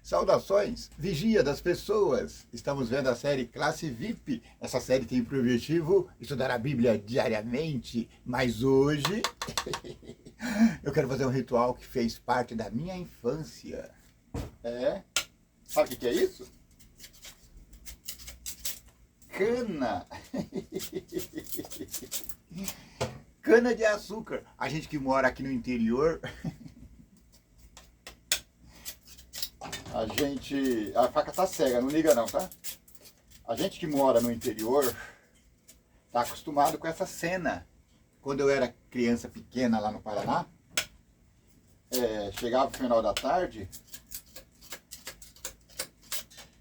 Saudações, vigia das pessoas. Estamos vendo a série Classe VIP. Essa série tem por objetivo estudar a Bíblia diariamente, mas hoje eu quero fazer um ritual que fez parte da minha infância. Sabe o que é isso? Cana. Cana de açúcar. A gente que mora aqui no interior, a faca tá cega, não liga não, tá? A gente que mora no interior tá acostumado com essa cena. Quando eu era criança pequena lá no Paraná, chegava no final da tarde,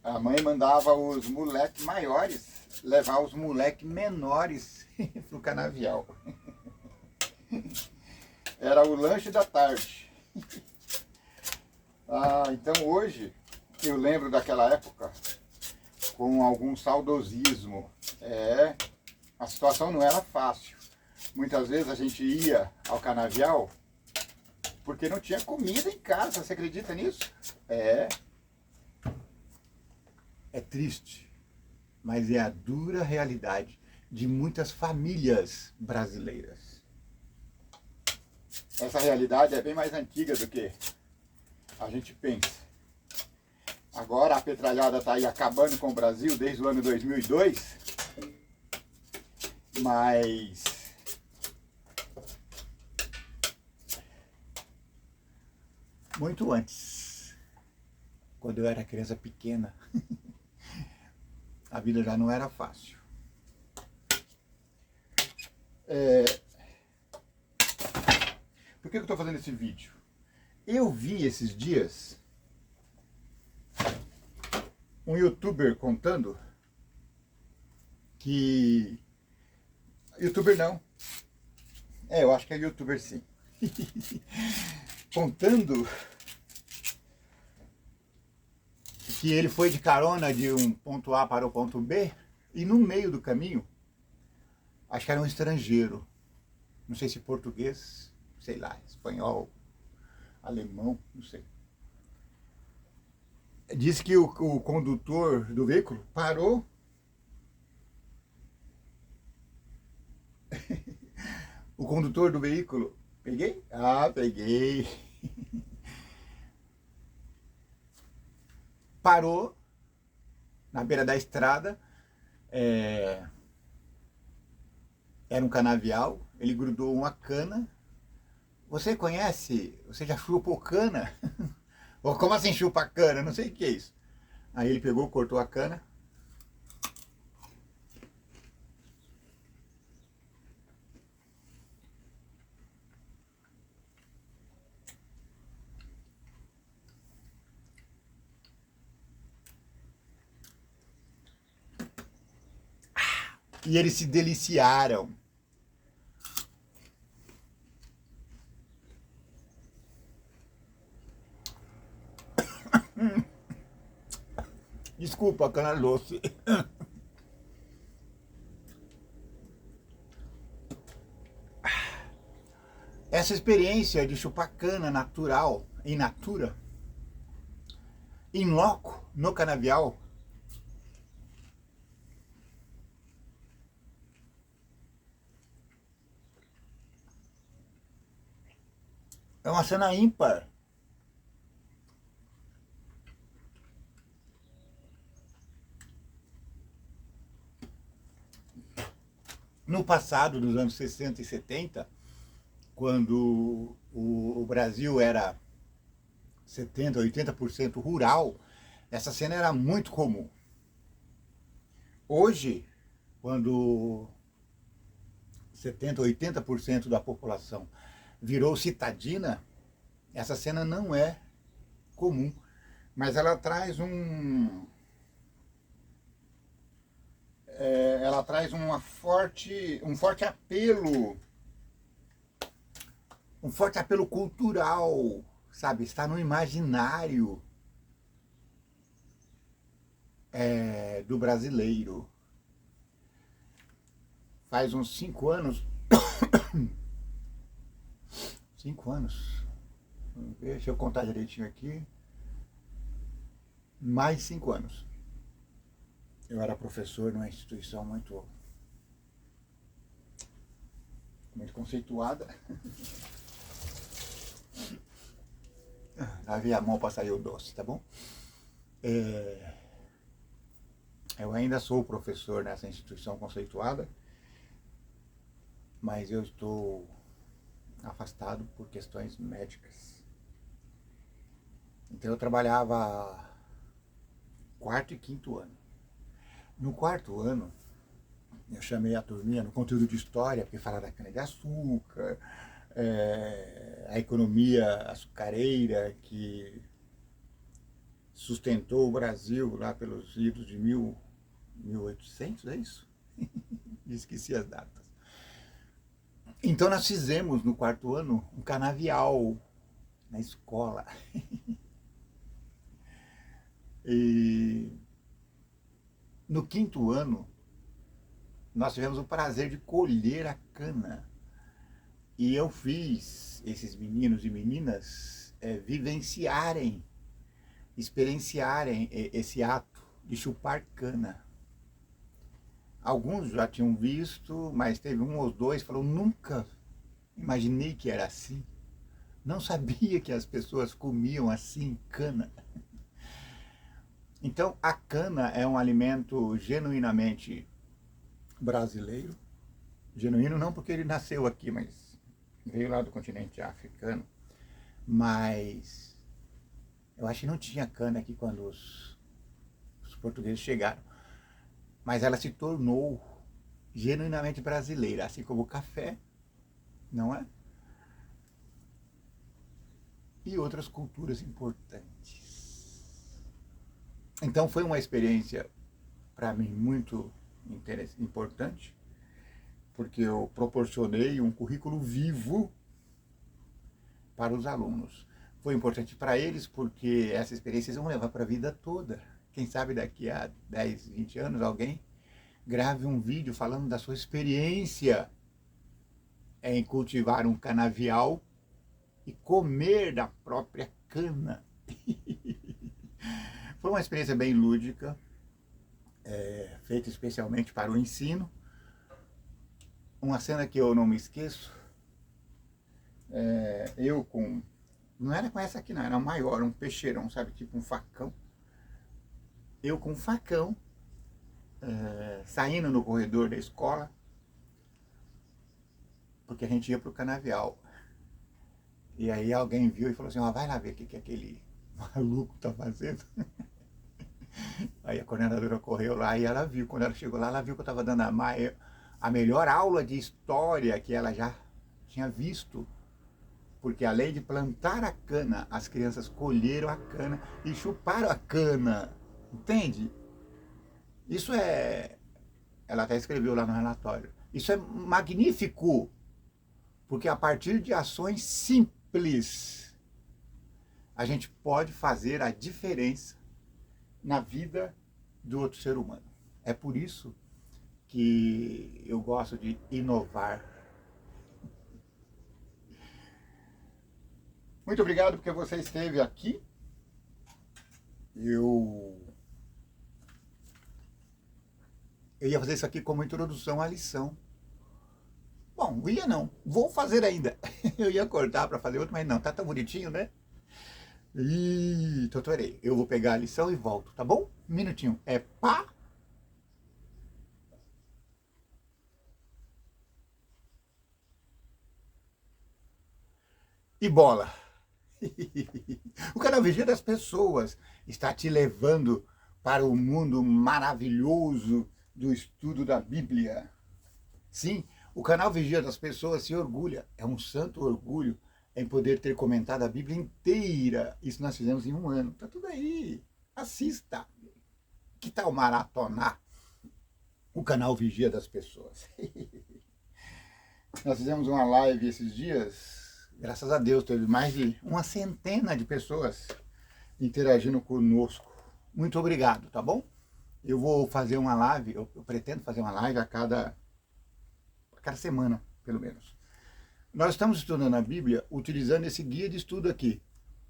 a mãe mandava os moleques maiores levar os moleques menores pro canavial. Era o lanche da tarde. Então hoje eu lembro daquela época com algum saudosismo. A situação não era fácil. Muitas vezes a gente ia ao canavial porque não tinha comida em casa. Você acredita nisso? É triste, mas é a dura realidade de muitas famílias brasileiras. Essa realidade é bem mais antiga do que a gente pensa. Agora a petralhada está aí acabando com o Brasil desde o ano 2002, mas muito antes, quando eu era criança pequena, a vida já não era fácil. Por que eu estou fazendo esse vídeo? Eu vi esses dias um youtuber contando que... Youtuber não. Eu acho que é youtuber sim. Contando que ele foi de carona de um ponto A para o ponto B e no meio do caminho, acho que era um estrangeiro, não sei se português, sei lá, espanhol, alemão, não sei. Diz que o condutor do veículo parou o condutor do veículo, peguei? Peguei. Parou na beira da estrada, era um canavial, ele grudou uma cana. Você conhece? Você já chupou cana? Ou como assim chupa cana? Não sei o que é isso. Aí ele pegou, cortou a cana. E eles se deliciaram. Desculpa, cana doce. Essa experiência de chupar cana natural, in natura, in loco, no canavial, é uma cena ímpar. No passado, nos anos 60 e 70, quando o Brasil era 70%, 80% rural, essa cena era muito comum. Hoje, quando 70%, 80% da população virou citadina, essa cena não é comum, mas ela traz um forte apelo, um forte apelo cultural, sabe? Está no imaginário do brasileiro. Faz uns 5 anos, 5 anos, vamos ver, deixa eu contar direitinho aqui, Mais de 5 anos. Eu era professor numa instituição muito conceituada. Lavei a mão para sair o doce, tá bom? Eu ainda sou professor nessa instituição conceituada, mas eu estou afastado por questões médicas. Então eu trabalhava quarto e quinto ano. No quarto ano, eu chamei a turminha no conteúdo de história, porque fala da cana-de-açúcar, a economia açucareira que sustentou o Brasil lá pelos idos de 1800, é isso? Esqueci as datas. Então nós fizemos no quarto ano um canavial na escola. E no quinto ano nós tivemos o prazer de colher a cana. E eu fiz esses meninos e meninas vivenciarem, experienciarem esse ato de chupar cana. Alguns já tinham visto, mas teve um ou dois que falou, nunca imaginei que era assim. Não sabia que as pessoas comiam assim cana. Então a cana é um alimento genuinamente brasileiro. Genuíno não porque ele nasceu aqui, mas veio lá do continente africano. Mas eu acho que não tinha cana aqui quando os portugueses chegaram. Mas ela se tornou genuinamente brasileira, assim como o café, não é? E outras culturas importantes. Então foi uma experiência para mim muito importante, porque eu proporcionei um currículo vivo para os alunos. Foi importante para eles porque essa experiência eles vão levar para a vida toda. Quem sabe daqui a 10, 20 anos alguém grave um vídeo falando da sua experiência em cultivar um canavial e comer da própria cana. Foi uma experiência bem lúdica, feita especialmente para o ensino. Uma cena que eu não me esqueço, eu com... Não era com essa aqui não, era um maior, um peixeirão, sabe, tipo um facão. Eu com um facão, saindo no corredor da escola, porque a gente ia para o canavial. E aí alguém viu e falou assim, vai lá ver o que aquele maluco está fazendo. Aí a coordenadora correu lá e ela viu, quando ela chegou lá, ela viu que eu estava dando a melhor aula de história que ela já tinha visto. Porque além de plantar a cana, as crianças colheram a cana e chuparam a cana. Entende? Isso ela até escreveu lá no relatório, isso é magnífico, porque a partir de ações simples, a gente pode fazer a diferença na vida do outro ser humano. É por isso que eu gosto de inovar. Muito obrigado porque você esteve aqui. Eu ia fazer isso aqui como introdução à lição. Bom, não. Vou fazer ainda. Eu ia cortar para fazer outro, mas não. Tá tão bonitinho, né? Então, peraí. Eu vou pegar a lição e volto, tá bom? Um minutinho. É pá. E bola. O canal Vigia das Pessoas está te levando para o mundo maravilhoso do estudo da Bíblia. Sim, o canal Vigia das Pessoas se orgulha, é um santo orgulho em poder ter comentado a Bíblia inteira. Isso nós fizemos em um ano. Tá tudo aí, assista. Que tal maratonar o canal Vigia das Pessoas? Nós fizemos uma live esses dias, graças a Deus, teve mais de uma centena de pessoas interagindo conosco. Muito obrigado, tá bom? Eu vou fazer uma live, eu pretendo fazer uma live a cada semana, pelo menos. Nós estamos estudando a Bíblia utilizando esse guia de estudo aqui,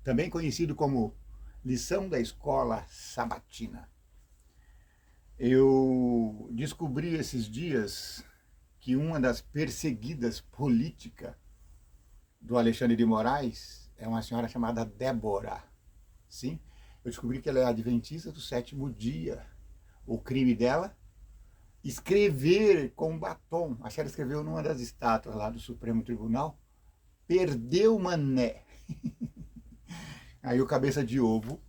também conhecido como Lição da escola sabatina. Eu descobri esses dias que uma das perseguidas políticas do Alexandre de Moraes é uma senhora chamada Débora. Sim, eu descobri que ela é adventista do sétimo dia. O crime dela? Escrever com batom. Acho que ela escreveu numa das estátuas lá do Supremo Tribunal. Perdeu mané. Aí o cabeça de ovo,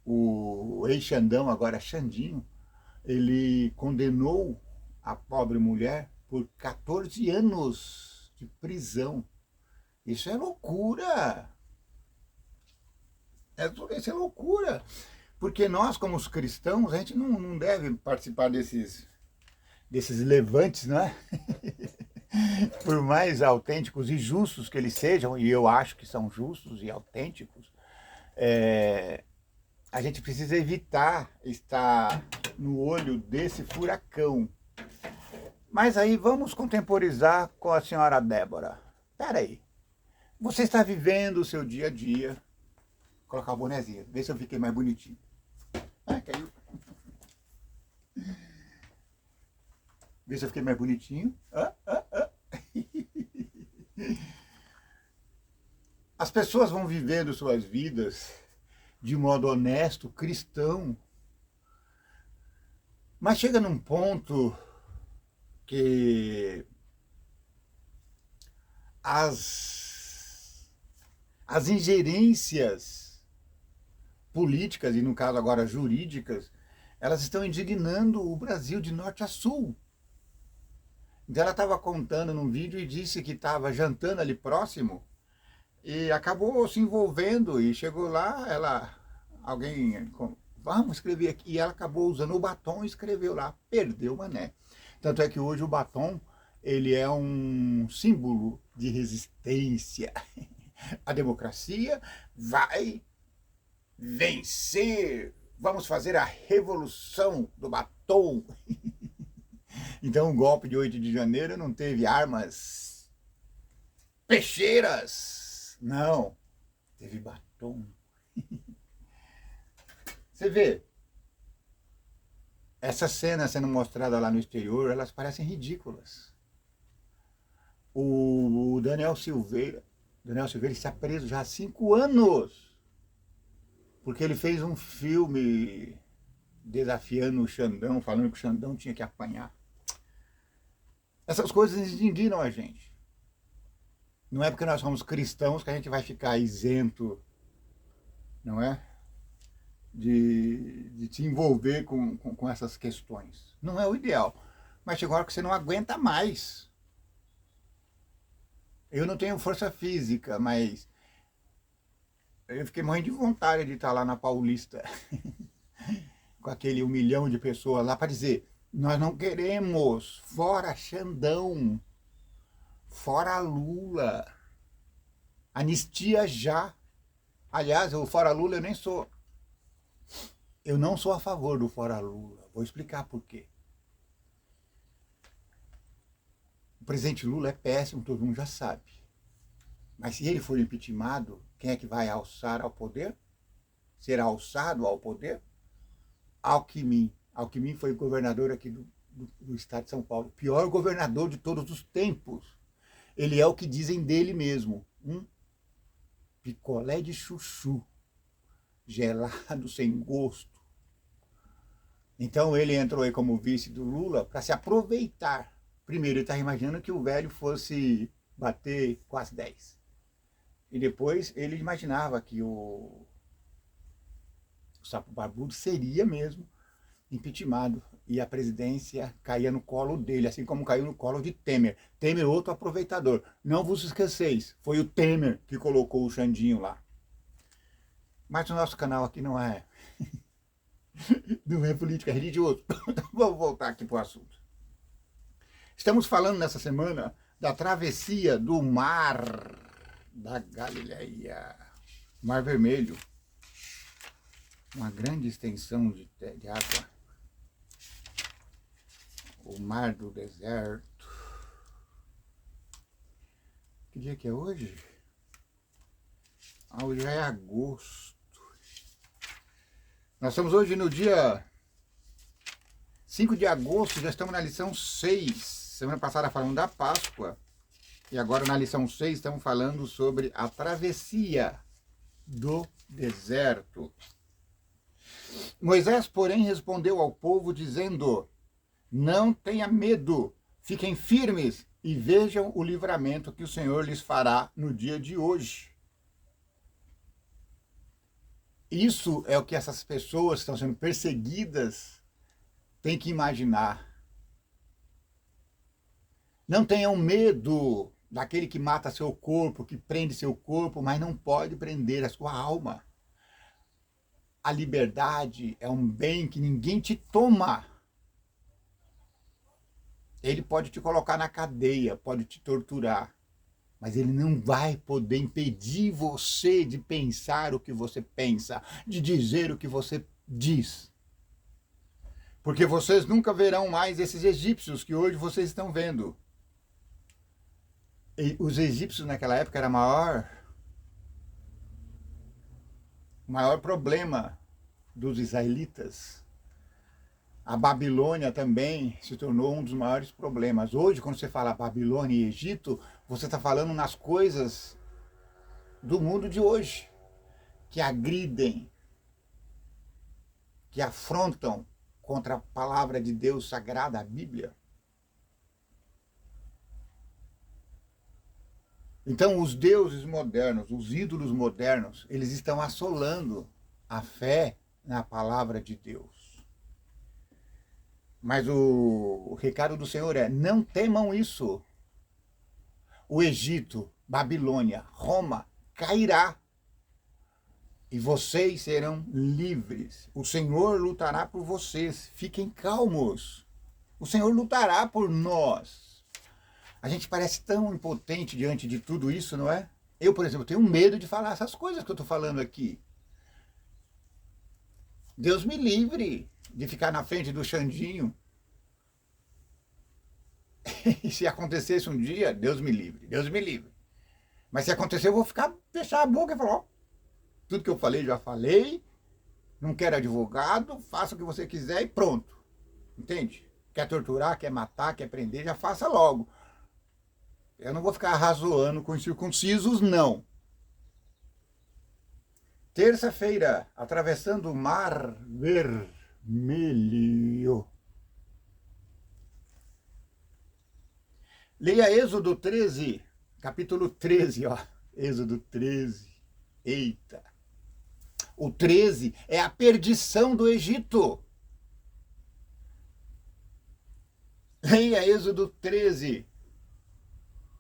o ex-Xandão, agora Xandinho, ele condenou a pobre mulher por 14 anos de prisão. Isso é loucura! Isso é loucura! Porque nós, como os cristãos, a gente não deve participar desses levantes, não é? Por mais autênticos e justos que eles sejam, e eu acho que são justos e autênticos, a gente precisa evitar estar no olho desse furacão. Mas aí vamos contemporizar com a senhora Débora. Espera aí, você está vivendo o seu dia a dia. Vou colocar o bonezinho, vê se eu fiquei mais bonitinho. Ah, caiu. Vê se eu fiquei mais bonitinho. As pessoas vão vivendo suas vidas de modo honesto, cristão, mas chega num ponto que as ingerências políticas, e no caso agora jurídicas, elas estão indignando o Brasil de norte a sul. Então ela estava contando num vídeo e disse que estava jantando ali próximo e acabou se envolvendo e chegou lá, alguém, vamos escrever aqui, e ela acabou usando o batom e escreveu lá, perdeu o mané. Tanto é que hoje o batom, ele é um símbolo de resistência. A democracia vai vencer, vamos fazer a revolução do batom. Então o golpe de 8 de janeiro não teve armas peixeiras, não, teve batom. Você vê, essas cenas sendo mostradas lá no exterior, elas parecem ridículas. O Daniel Silveira está preso já há 5 anos, porque ele fez um filme desafiando o Xandão, falando que o Xandão tinha que apanhar. Essas coisas indignam a gente. Não é porque nós somos cristãos que a gente vai ficar isento, não é? De se envolver com essas questões. Não é o ideal. Mas chega uma hora que você não aguenta mais. Eu não tenho força física, mas eu fiquei morrendo de vontade de estar lá na Paulista, com aquele 1 milhão de pessoas lá, para dizer, nós não queremos, fora Xandão, fora Lula, anistia já. Aliás, o fora Lula eu nem sou. Eu não sou a favor do fora Lula. Vou explicar por quê. O presidente Lula é péssimo, todo mundo já sabe. Mas se ele for impeachmentado, quem é que vai alçar ao poder? Será alçado ao poder? Alckmin. Alckmin foi governador aqui do estado de São Paulo. Pior governador de todos os tempos. Ele é o que dizem dele mesmo. Picolé de chuchu. Gelado, sem gosto. Então ele entrou aí como vice do Lula para se aproveitar. Primeiro ele estava imaginando que o velho fosse bater quase 10. E depois ele imaginava que o Sapo Barbudo seria mesmo impeachmentado. E a presidência caía no colo dele, assim como caiu no colo de Temer. Temer, outro aproveitador. Não vos esqueceis, foi o Temer que colocou o Xandinho lá. Mas o nosso canal aqui não é política, é religioso. Vamos voltar aqui para o assunto. Estamos falando nessa semana da travessia do Mar da Galileia, Mar Vermelho, uma grande extensão de água, o Mar do Deserto. Que dia que é hoje? Hoje já é agosto. Nós estamos hoje no dia 5 de agosto, já estamos na lição 6. Semana passada falamos da Páscoa. E agora na lição 6 estamos falando sobre a travessia do deserto. Moisés, porém, respondeu ao povo dizendo: não tenha medo, fiquem firmes e vejam o livramento que o Senhor lhes fará no dia de hoje. Isso é o que essas pessoas que estão sendo perseguidas têm que imaginar. Não tenham medo daquele que mata seu corpo, que prende seu corpo, mas não pode prender a sua alma. A liberdade é um bem que ninguém te toma. Ele pode te colocar na cadeia, pode te torturar, mas ele não vai poder impedir você de pensar o que você pensa, de dizer o que você diz. Porque vocês nunca verão mais esses egípcios que hoje vocês estão vendo. E os egípcios naquela época era o maior problema dos israelitas. A Babilônia também se tornou um dos maiores problemas. Hoje, quando você fala Babilônia e Egito, você está falando nas coisas do mundo de hoje, que agridem, que afrontam contra a palavra de Deus sagrada, a Bíblia. Então, os deuses modernos, os ídolos modernos, eles estão assolando a fé na palavra de Deus. Mas o recado do Senhor é: não temam isso. O Egito, Babilônia, Roma cairá e vocês serão livres. O Senhor lutará por vocês. Fiquem calmos. O Senhor lutará por nós. A gente parece tão impotente diante de tudo isso, não é? Eu, por exemplo, tenho medo de falar essas coisas que eu estou falando aqui. Deus me livre de ficar na frente do Xandinho. E se acontecesse um dia, Deus me livre, Deus me livre. Mas se acontecer, eu vou fechar a boca e falar: ó, tudo que eu falei, já falei, não quero advogado, faça o que você quiser e pronto. Entende? Quer torturar, quer matar, quer prender, já faça logo. Eu não vou ficar arrazoando com os circuncisos, não. Terça-feira, atravessando o Mar Vermelho. Leia Êxodo 13, capítulo 13, ó. Êxodo 13. Eita. O 13 é a perdição do Egito. Leia Êxodo 13,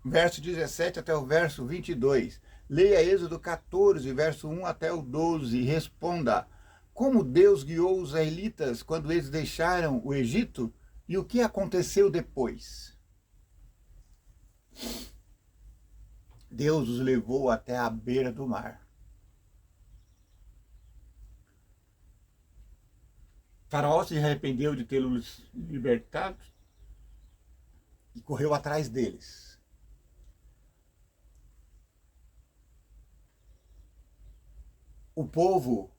verso 17 até o verso 22. Leia Êxodo 14, verso 1 até o 12 e responda: como Deus guiou os israelitas quando eles deixaram o Egito e o que aconteceu depois? Deus os levou até a beira do mar. Faraó se arrependeu de tê-los libertado e correu atrás deles. O povo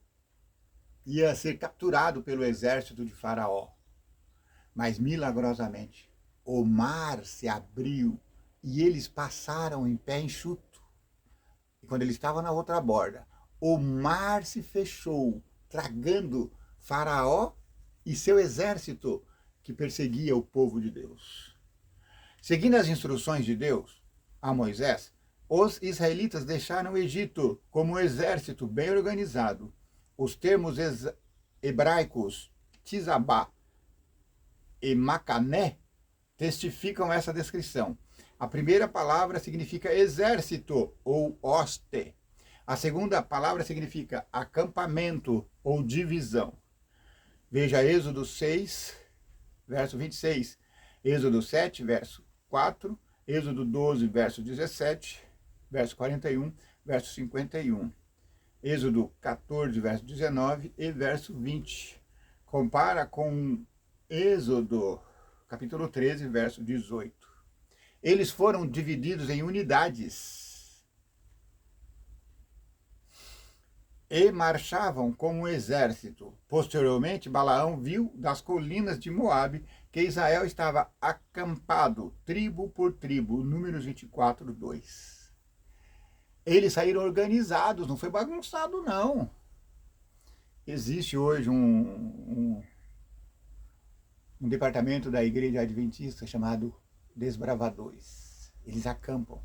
ia ser capturado pelo exército de Faraó, mas milagrosamente o mar se abriu e eles passaram em pé enxuto. E quando eles estavam na outra borda, o mar se fechou, tragando Faraó e seu exército que perseguia o povo de Deus. Seguindo as instruções de Deus a Moisés, os israelitas deixaram o Egito como um exército bem organizado. Os termos hebraicos Tizabá e Macané testificam essa descrição. A primeira palavra significa exército ou hoste. A segunda palavra significa acampamento ou divisão. Veja Êxodo 6, verso 26, Êxodo 7, verso 4, Êxodo 12, verso 17, verso 41, verso 51. Êxodo 14, verso 19 e verso 20. Compara com Êxodo, capítulo 13, verso 18. Eles foram divididos em unidades. e marchavam como um exército. Posteriormente, Balaão viu das colinas de Moabe que Israel estava acampado, tribo por tribo, Números 24, 2. Eles saíram organizados, não foi bagunçado, não. Existe hoje um departamento da Igreja Adventista chamado Desbravadores. Eles acampam.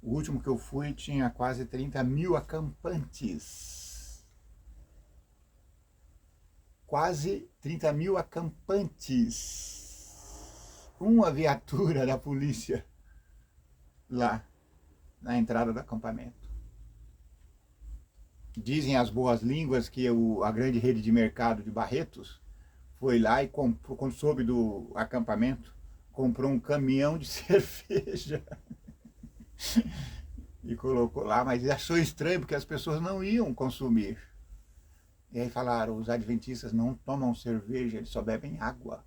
O último que eu fui tinha quase 30 mil acampantes. Quase 30 mil acampantes. Uma viatura da polícia lá na entrada do acampamento. Dizem as boas línguas que a grande rede de mercado de Barretos foi lá e comprou, quando soube do acampamento, comprou um caminhão de cerveja e colocou lá, mas achou estranho porque as pessoas não iam consumir. E aí falaram, os adventistas não tomam cerveja, eles só bebem água.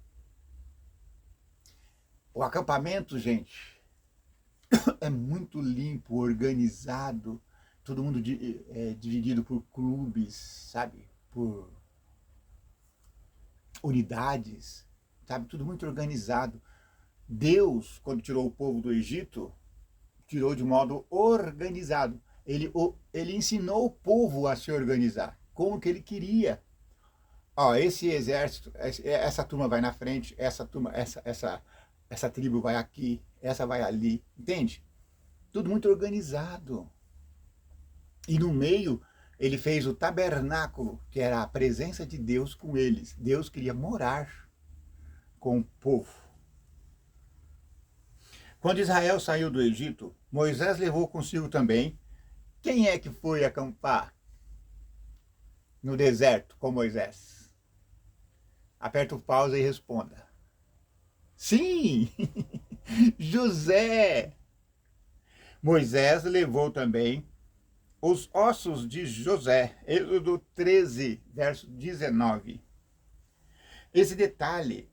O acampamento, gente, é muito limpo, organizado, todo mundo dividido por clubes, sabe? Por unidades, sabe? Tudo muito organizado. Deus, quando tirou o povo do Egito, tirou de modo organizado. Ele ensinou o povo a se organizar, como que ele queria. Ó, esse exército, essa turma vai na frente, essa turma, essa tribo vai aqui, essa vai ali, entende? Tudo muito organizado. E no meio, ele fez o tabernáculo, que era a presença de Deus com eles. Deus queria morar com o povo. Quando Israel saiu do Egito, Moisés levou consigo também. Quem é que foi acampar no deserto com Moisés? Aperta o pause e responda. Sim! José! Moisés levou também os ossos de José, Êxodo 13, verso 19. Esse detalhe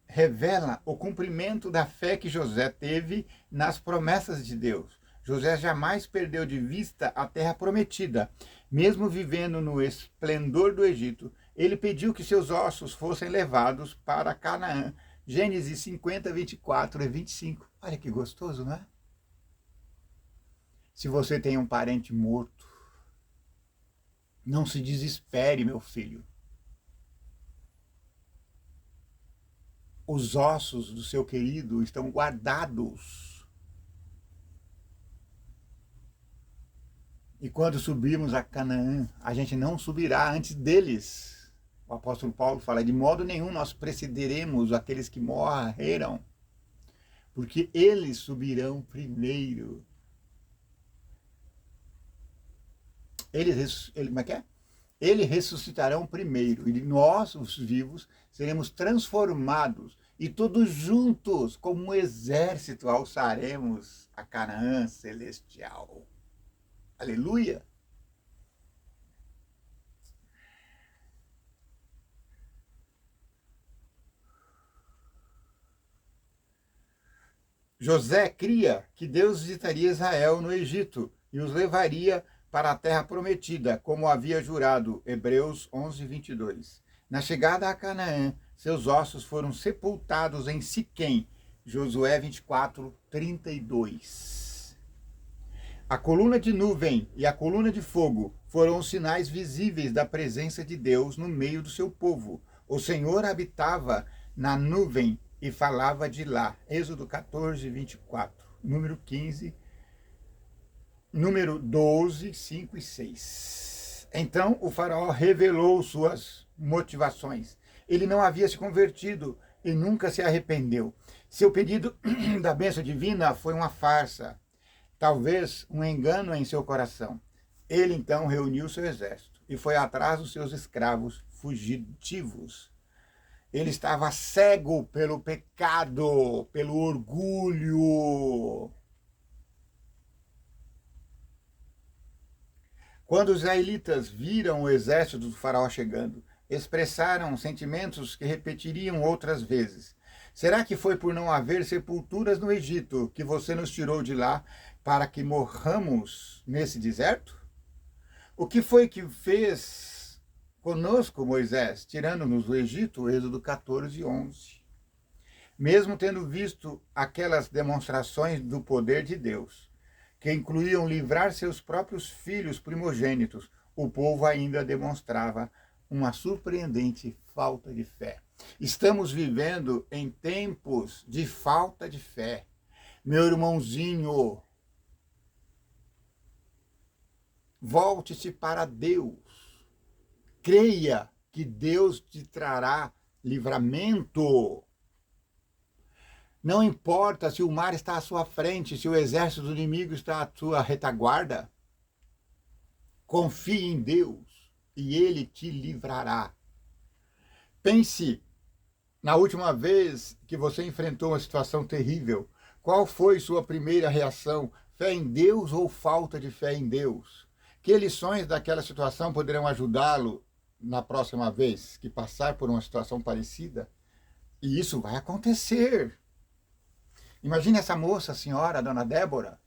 revela o cumprimento da fé que José teve nas promessas de Deus. José jamais perdeu de vista a terra prometida. Mesmo vivendo no esplendor do Egito, ele pediu que seus ossos fossem levados para Canaã. Gênesis 50, 24 e 25. Olha que gostoso, não é? Se você tem um parente morto, não se desespere, meu filho. Os ossos do seu querido estão guardados. E quando subirmos a Canaã, a gente não subirá antes deles. O apóstolo Paulo fala, de modo nenhum nós precederemos aqueles que morreram, porque eles subirão primeiro. Como é que é? Eles ressuscitarão primeiro, e nós, os vivos, seremos transformados, e todos juntos, como um exército, alçaremos a Canaã celestial. Aleluia! José cria que Deus visitaria Israel no Egito e os levaria para a terra prometida, como havia jurado, Hebreus 11, 22. Na chegada a Canaã, seus ossos foram sepultados em Siquém, Josué 24, 32. A coluna de nuvem e a coluna de fogo foram os sinais visíveis da presença de Deus no meio do seu povo. O Senhor habitava na nuvem e falava de lá. Êxodo 14, 24. Número 15, número 12, 5 e 6. Então o faraó revelou suas motivações. Ele não havia se convertido e nunca se arrependeu. Seu pedido da bênção divina foi uma farsa, talvez um engano em seu coração. Ele então reuniu seu exército e foi atrás dos seus escravos fugitivos. Ele estava cego pelo pecado, pelo orgulho. Quando os israelitas viram o exército do faraó chegando, expressaram sentimentos que repetiriam outras vezes. Será que foi por não haver sepulturas no Egito que você nos tirou de lá para que morramos nesse deserto? O que foi que fez conosco Moisés, tirando-nos do Egito, Êxodo 14, 11. Mesmo tendo visto aquelas demonstrações do poder de Deus, que incluíam livrar seus próprios filhos primogênitos, o povo ainda demonstrava uma surpreendente falta de fé. Estamos vivendo em tempos de falta de fé. Meu irmãozinho, volte-se para Deus. Creia que Deus te trará livramento. Não importa se o mar está à sua frente, se o exército do inimigo está à sua retaguarda. Confie em Deus e Ele te livrará. Pense na última vez que você enfrentou uma situação terrível. Qual foi sua primeira reação? Fé em Deus ou falta de fé em Deus? Que lições daquela situação poderão ajudá-lo na próxima vez que passar por uma situação parecida? E isso vai acontecer. Imagine essa moça, a senhora, a dona Débora,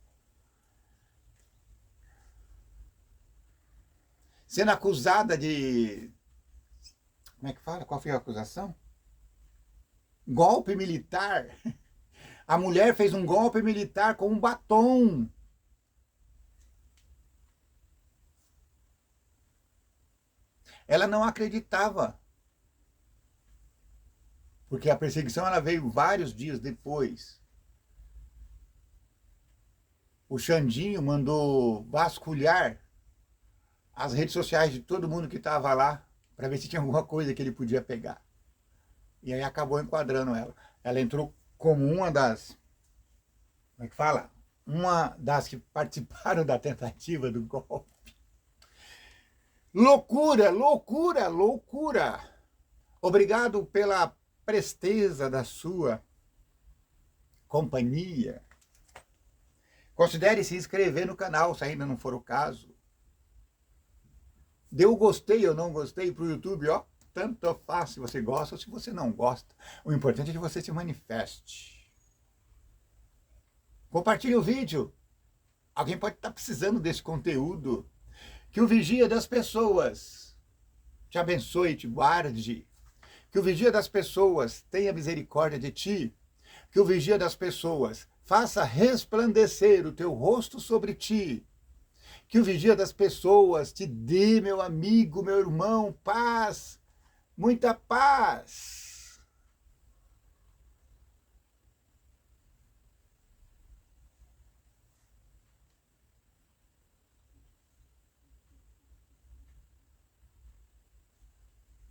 sendo acusada de... Como é que fala? Qual foi a acusação? Golpe militar. A mulher fez um golpe militar com um batom. Ela não acreditava. Porque a perseguição ela veio vários dias depois. O Xandinho mandou vasculhar as redes sociais de todo mundo que estava lá para ver se tinha alguma coisa que ele podia pegar. E aí acabou enquadrando ela. Ela entrou como uma das... Como é que fala? Uma das que participaram da tentativa do golpe. Loucura, loucura, loucura. Obrigado pela presteza da sua companhia. Considere se inscrever no canal, se ainda não for o caso. Dê o gostei ou não gostei para o YouTube, ó. Tanto faz se você gosta ou se você não gosta. O importante é que você se manifeste. Compartilhe o vídeo. Alguém pode estar precisando desse conteúdo. Que o vigia das pessoas te abençoe e te guarde. Que o vigia das pessoas tenha misericórdia de ti. Que o vigia das pessoas faça resplandecer o teu rosto sobre ti. Que o vigia das pessoas te dê, meu amigo, meu irmão, paz, muita paz.